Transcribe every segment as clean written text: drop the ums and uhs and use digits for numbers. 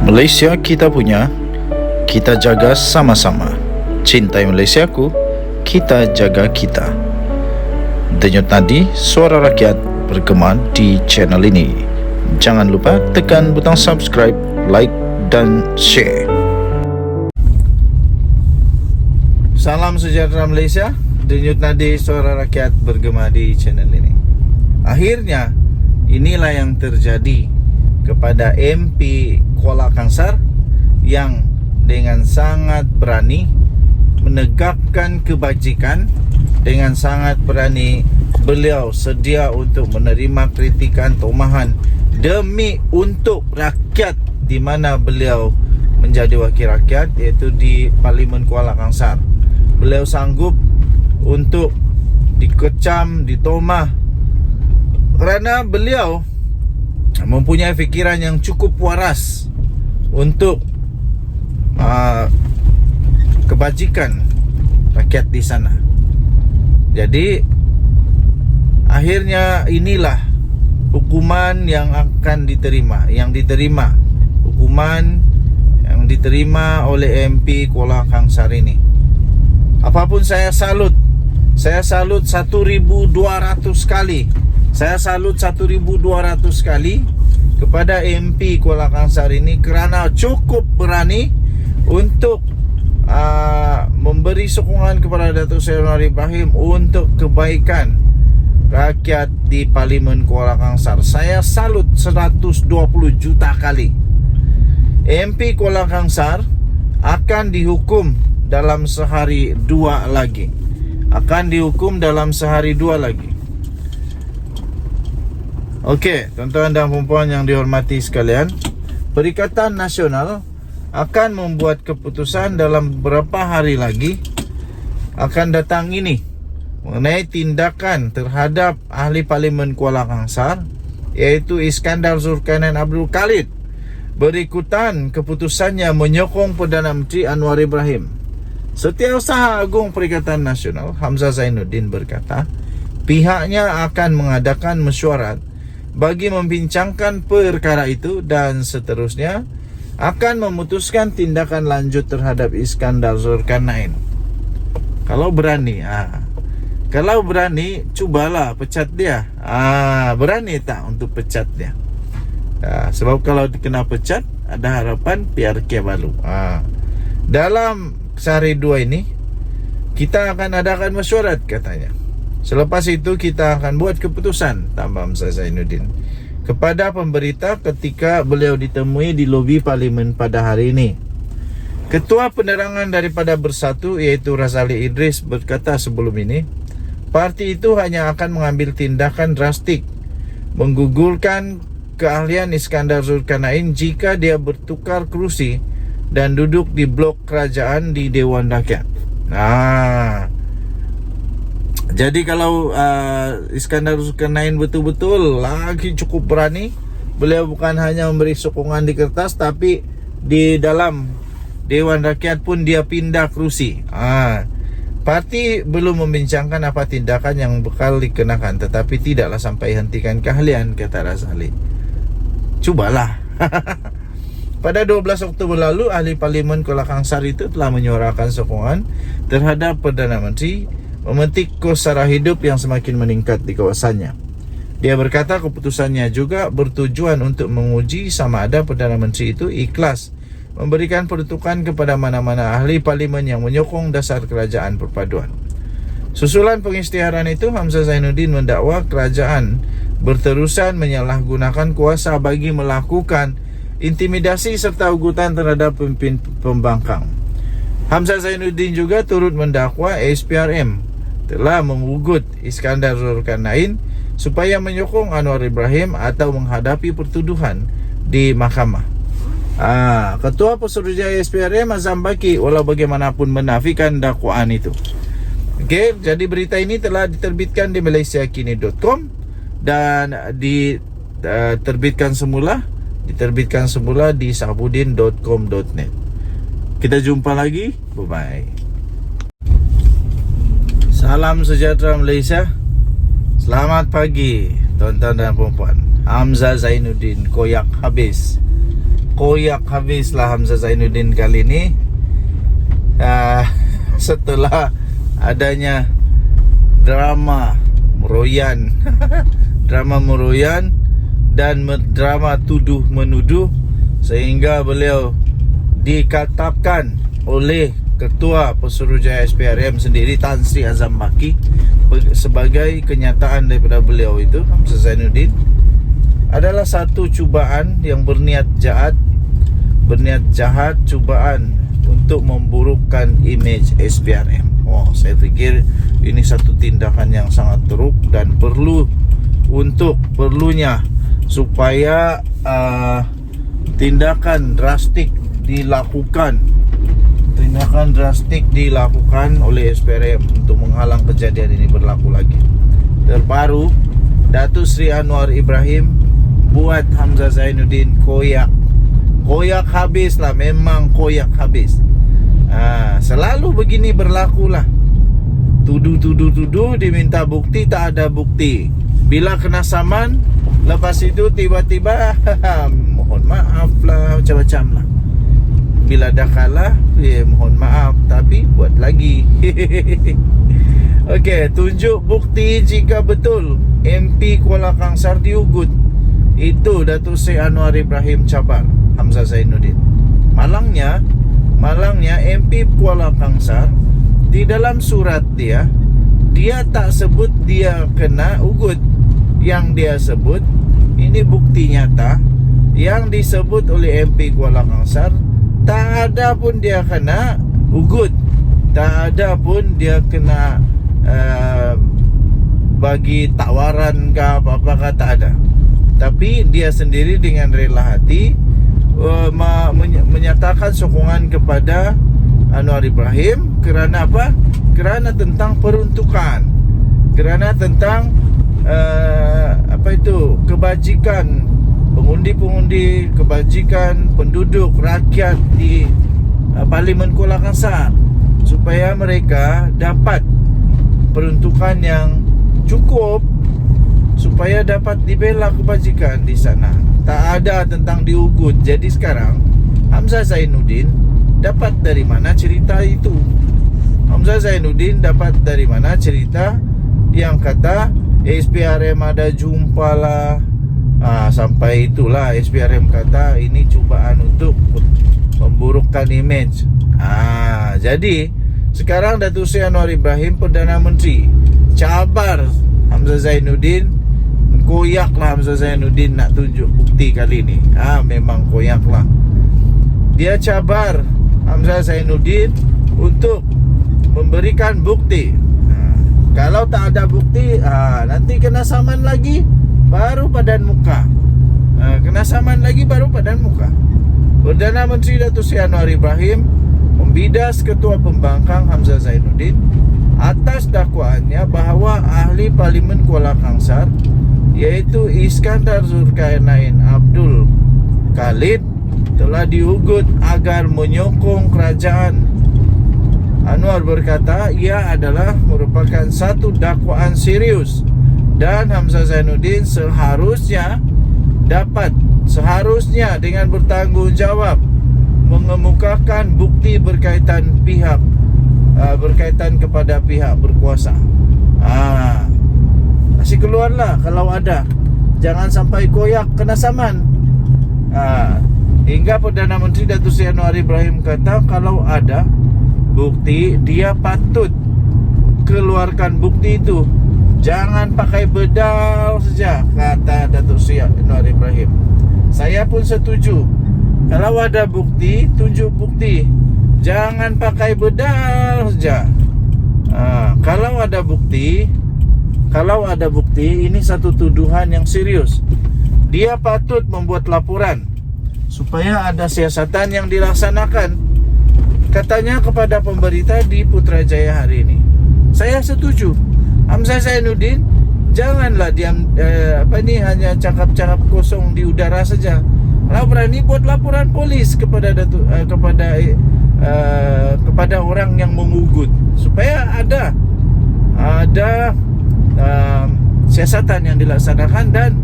Malaysia kita punya, kita jaga sama-sama. Cintai Malaysiaku, kita jaga kita. Denyut nadi suara rakyat bergema di channel ini. Jangan lupa tekan butang subscribe, like dan share. Salam sejahtera Malaysia. Denyut nadi suara rakyat bergema di channel ini. Akhirnya inilah yang terjadi kepada MP Kuala Kangsar yang dengan sangat berani menegakkan kebajikan, dengan sangat berani beliau sedia untuk menerima kritikan, tomahan demi untuk rakyat di mana beliau menjadi wakil rakyat, iaitu di Parlimen Kuala Kangsar. Beliau sanggup untuk dikecam, ditomah kerana beliau mempunyai fikiran yang cukup waras untuk kebajikan rakyat di sana. Jadi akhirnya inilah hukuman yang akan diterima, hukuman yang diterima oleh MP Kuala Kangsar ini. Apapun saya salut 1,200 kali. Saya salut 1,200 kali kepada MP Kuala Kangsar ini kerana cukup berani untuk memberi sokongan kepada Datuk Seri Anwar Ibrahim untuk kebaikan rakyat di Parlimen Kuala Kangsar. Saya salut 120 juta kali. MP Kuala Kangsar akan dihukum dalam sehari dua lagi. Okey, tuan-tuan dan puan-puan yang dihormati sekalian, Perikatan Nasional akan membuat keputusan dalam beberapa hari lagi akan datang ini mengenai tindakan terhadap ahli Parlimen Kuala Kangsar, iaitu Iskandar Zulkarnain Abdul Khalid. Berikutan keputusannya menyokong Perdana Menteri Anwar Ibrahim. Setiausaha Agung Perikatan Nasional Hamzah Zainuddin berkata pihaknya akan mengadakan mesyuarat bagi membincangkan perkara itu dan seterusnya akan memutuskan tindakan lanjut terhadap Iskandar Zulkarnain. Kalau berani, cubalah pecat dia. Berani tak untuk pecat dia? Sebab kalau kena pecat, ada harapan PRK baru. Dalam sehari dua ini kita akan adakan mesyuarat katanya. Selepas itu kita akan buat keputusan, tambah Hamzah Zainuddin, kepada pemberita ketika beliau ditemui di lobi Parlimen pada hari ini. Ketua penerangan daripada Bersatu iaitu Razali Idris berkata sebelum ini, parti itu hanya akan mengambil tindakan drastik menggugurkan keahlian Iskandar Zulkarnain jika dia bertukar kerusi dan duduk di blok kerajaan di Dewan Rakyat. Jadi kalau Iskandar Zulkarnain betul-betul lagi cukup berani, beliau bukan hanya memberi sokongan di kertas, tapi di dalam Dewan Rakyat pun dia pindah kerusi. Parti belum membincangkan apa tindakan yang bakal dikenakan, tetapi tidaklah sampai hentikan keahlian, kata Razali. Cubalah. Pada 12 Oktober lalu, ahli Parlimen Kuala Kangsar itu telah menyuarakan sokongan terhadap Perdana Menteri memetik kos sara hidup yang semakin meningkat di kawasannya. Dia berkata keputusannya juga bertujuan untuk menguji sama ada Perdana Menteri itu ikhlas memberikan peruntukan kepada mana-mana ahli Parlimen yang menyokong dasar kerajaan perpaduan. Susulan pengisytiharan itu, Hamzah Zainuddin mendakwa kerajaan berterusan menyalahgunakan kuasa bagi melakukan intimidasi serta ugutan terhadap pemimpin pembangkang. Hamzah Zainuddin juga turut mendakwa SPRM telah mengugut Iskandar Zulkarnain supaya menyokong Anwar Ibrahim atau menghadapi pertuduhan di mahkamah. Ketua Pesuruhjaya SPRM Azam Baki walau bagaimanapun menafikan dakwaan itu. Okey, jadi berita ini telah diterbitkan di malaysiakini.com dan diterbitkan semula di sabudin.com.net. Kita jumpa lagi. Bye-bye. Salam sejahtera Malaysia. Selamat pagi tuan-tuan dan puan-puan. Hamzah Zainuddin koyak habis. koyak habislah Hamzah Zainuddin kali ini. Setelah adanya drama meroyan drama meroyan dan drama tuduh menuduh, sehingga beliau dikatakan oleh Ketua Pesuruhjaya SPRM sendiri, Tan Sri Azam Baki, sebagai kenyataan daripada beliau itu, Hamzah Zainuddin adalah satu cubaan yang berniat jahat, cubaan untuk memburukkan image SPRM. Saya fikir ini satu tindakan yang sangat teruk dan perlunya supaya tindakan drastik dilakukan oleh SPRM untuk menghalang kejadian ini berlaku lagi. Terbaru, Datuk Seri Anwar Ibrahim buat Hamzah Zainuddin koyak habis lah, memang koyak habis. Selalu begini berlakulah. Tuduh, diminta bukti, tak ada bukti. Bila kena saman, lepas itu tiba-tiba mohon maaf lah, macam-macam lah. Bila dah kalah, mohon maaf, tapi buat lagi. Okey, tunjuk bukti jika betul MP Kuala Kangsar diugut. Itu Datuk Seri Anwar Ibrahim cabar Hamzah Zainuddin. Malangnya MP Kuala Kangsar di dalam surat dia tak sebut dia kena ugut. Yang dia sebut, ini bukti nyata, yang disebut oleh MP Kuala Kangsar, tak ada pun dia kena ugut, tak ada pun dia kena bagi tawaran ke apa-apa, tak ada. Tapi dia sendiri dengan rela hati menyatakan sokongan kepada Anwar Ibrahim. Kerana apa? Kerana tentang peruntukan, kerana tentang kebajikan pengundi-pengundi, kebajikan penduduk rakyat di Parlimen Kuala Kangsar, supaya mereka dapat peruntukan yang cukup, supaya dapat dibela kebajikan di sana. Tak ada tentang diugut. Jadi sekarang Hamzah Zainuddin dapat dari mana cerita itu? Hamzah Zainuddin dapat dari mana cerita yang kata SPRM ada jumpa lah. Sampai itulah SPRM kata ini cubaan untuk memburukkan image. Jadi sekarang Datuk Seri Anwar Ibrahim, Perdana Menteri, cabar Hamzah Zainuddin. Koyaklah Hamzah Zainuddin nak tunjuk bukti kali ni. Memang koyaklah. Dia cabar Hamzah Zainuddin untuk memberikan bukti. Kalau tak ada bukti, nanti kena saman lagi, baru padan muka. Kena saman lagi, baru padan muka. Perdana Menteri Datuk Seri Anwar Ibrahim membidas Ketua Pembangkang Hamzah Zainuddin atas dakwaannya bahawa ahli Parlimen Kuala Kangsar, iaitu Iskandar Zulkarnain Abdul Khalid, telah diugut agar menyokong kerajaan. Anwar berkata ia adalah merupakan satu dakwaan serius dan Hamzah Zainuddin seharusnya dengan bertanggungjawab mengemukakan bukti berkaitan kepada pihak berkuasa. Kasih keluarlah kalau ada. Jangan sampai koyak kena saman. Hingga Perdana Menteri Datuk Seri Anwar Ibrahim kata kalau ada bukti, dia patut keluarkan bukti itu. Jangan pakai bedal saja, kata Datuk Seri Anwar Ibrahim. Saya pun setuju. Kalau ada bukti, tunjuk bukti. Jangan pakai bedal saja. Kalau ada bukti, ini satu tuduhan yang serius. Dia patut membuat laporan supaya ada siasatan yang dilaksanakan. Katanya kepada pemberita di Putrajaya hari ini. Saya setuju. Hamzah Zainuddin janganlah diam hanya cakap-cakap kosong di udara saja. Kalau berani buat laporan polis kepada orang yang mengugut, supaya ada siasatan yang dilaksanakan dan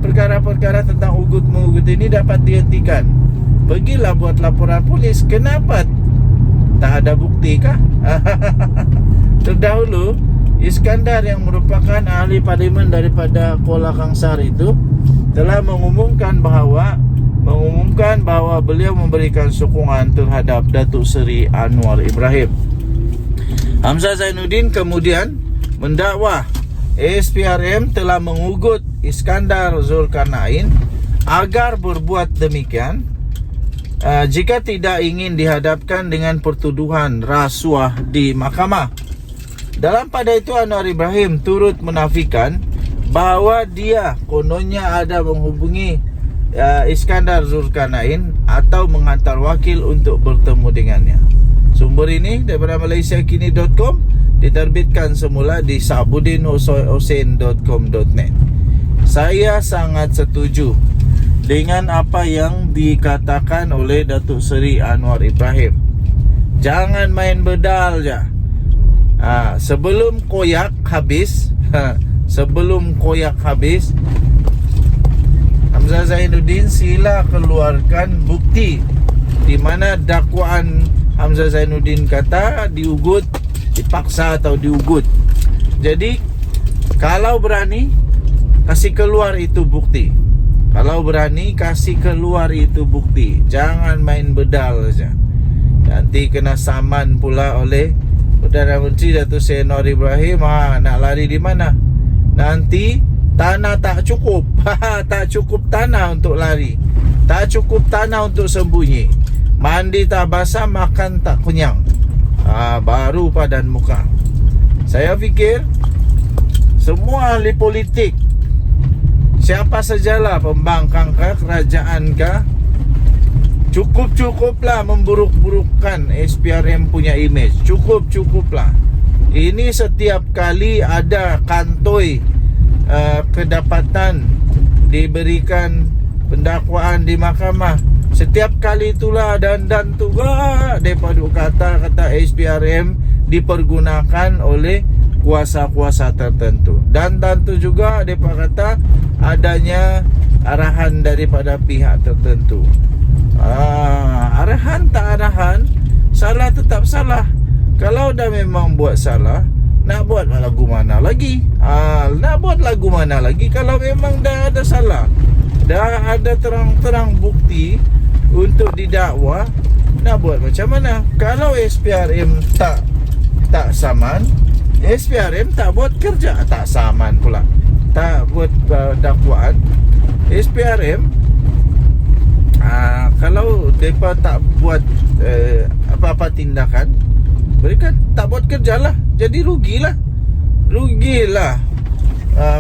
perkara-perkara tentang ugut-mengugut ini dapat dihentikan. pergilah buat laporan polis. Kenapa? Tak ada bukti kah? Terdahulu Iskandar yang merupakan ahli parlimen daripada Kuala Kangsar itu telah mengumumkan bahawa beliau memberikan sokongan terhadap Datuk Seri Anwar Ibrahim. Hamzah Zainuddin kemudian mendakwa SPRM telah mengugut Iskandar Zulkarnain agar berbuat demikian jika tidak ingin dihadapkan dengan pertuduhan rasuah di mahkamah. Dalam pada itu Anwar Ibrahim turut menafikan bahawa dia kononnya ada menghubungi Iskandar Zulkarnain atau menghantar wakil untuk bertemu dengannya. Sumber ini daripada malaysiakini.com, diterbitkan semula di sabudinhosein.com.net. Saya sangat setuju dengan apa yang dikatakan oleh Datuk Seri Anwar Ibrahim. Jangan main bedal je. Sebelum koyak habis, Hamzah Zainuddin sila keluarkan bukti di mana dakwaan Hamzah Zainuddin kata diugut, dipaksa atau diugut. Jadi kalau berani kasih keluar itu bukti. Jangan main bedal saja. Nanti kena saman pula oleh Perdana Menteri Datuk Seri Anwar Ibrahim. Nak lari di mana? Nanti tanah tak cukup. Tak cukup tanah untuk lari. Tak cukup tanah untuk sembunyi. Mandi tak basah, makan tak kenyang. Baru padan muka. Saya fikir semua ahli politik, siapa sajalah, pembangkang kah, kerajaan kah, cukup-cukuplah memburuk-burukkan SPRM punya image. Cukup-cukuplah. Ini setiap kali ada kantoi kedapatan diberikan pendakwaan di mahkamah, setiap kali itulah dan juga daripada kata SPRM dipergunakan oleh kuasa-kuasa tertentu. Dan tentu juga daripada kata adanya arahan daripada pihak tertentu. Arahan tak arahan, salah tetap salah. Kalau dah memang buat salah, nak buat lagu mana lagi? Kalau memang dah ada salah, dah ada terang-terang bukti untuk didakwa, nak buat macam mana? Kalau SPRM tak saman, SPRM tak buat kerja. Tak saman pula, tak buat dakwaan. SPRM kalau mereka tak buat apa-apa tindakan, mereka tak buat kerja lah. Jadi rugilah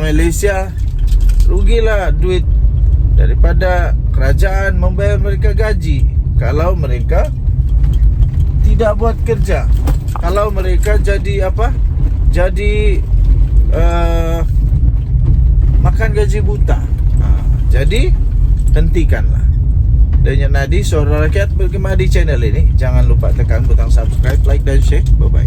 Malaysia, rugilah duit daripada kerajaan membayar mereka gaji kalau mereka tidak buat kerja. Kalau mereka jadi apa? Jadi makan gaji buta. Jadi hentikanlah. Dan Nadi, suara rakyat bergema di channel ini. Jangan lupa tekan butang subscribe, like dan share. Bye bye.